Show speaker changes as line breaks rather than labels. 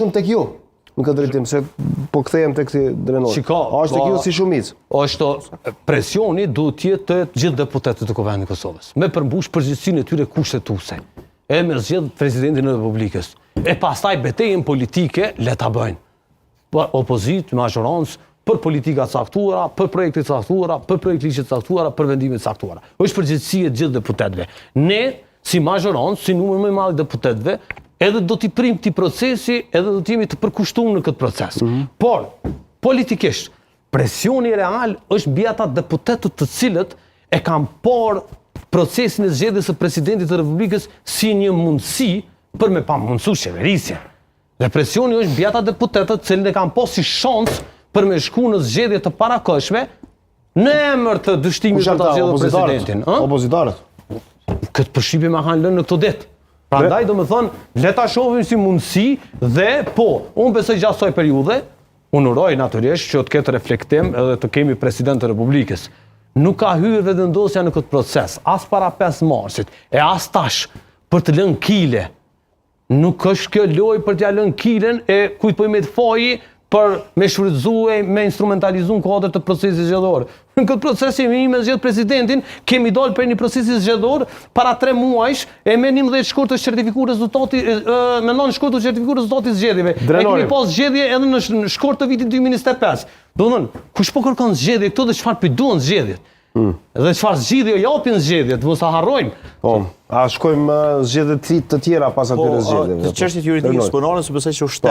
Shumë tek ju, në këtë drejtim, se po kthehem tek si drenor. Është tek ju si shumicë.
Është presioni duhet të jetë të gjithë deputetët të Kuvendit të Kosovës, me përmbush përgjegjësinë e tyre kushtetuese, e me zgjedh presidentin e Republikës. E pastaj betejën politike le ta bëjnë. Opozitë, majorancë, për politika caktuara, për projekte caktuara, për projekt ligje caktuara, për vendime caktuara. Është përgjegjësia e gjithë deputetëve. Ne, si majorancë, si numër më i madh i deputetëve, edhe do t'i prim këtij procesi, edhe do t'jemi të përkushtuar në këtë proces. Por, politikisht, presioni real është mbi ata deputetët të cilët e kanë parë procesin e zgjedhjes së presidentit të Republikës si një mundësi për me pamundësu qeverisjen. Dhe presioni është mbi ata deputetët të cilët e kanë pasur si shans për me shku në zgjedhje të parakohshme në emër të dështimit të ta zgjedhur presidentin.
Opozitarët.
Këtë përshtypje ma kanë lënë në këto ditë. Prandaj do të thonë, le ta shohim si mundësi dhe unë besoj gjatë kësaj periudhe, unë uroj natyrisht që të ketë reflektim edhe të kemi president të Republikës. Nuk ka hyrë vendosja në këtë proces, as para 5 marsit, e as tash për të lënë kile. Nuk është kjo lojë për t'ja lënë kilen e kujt po i met faji për me shfrytëzue, me instrumentalizu në kuadër të procesit zgjedhor. Në këtë proces jemi me zgjedh presidentin, kemi dalë për një procesit zgjedhor para 3 muajsh e me 11 shkurt të certifikuar rezultati, me 9 shkurt të certifikuar rezultati zgjedhjeve. E kemi pas zgjedhje edhe në shkurt të vitit 2025. Do të thonë, kush po kërkon zgjedhje këto dhe çfarë po duan zgjedhjet? Dhe çfarë zgjidhje japin zgjedhjet, mos ta harrojmë.
A shkojmë zgjedhje të tjera pas atyre zgjedhjeve?
Çështjet juridike sponore, se besoj që u shtet.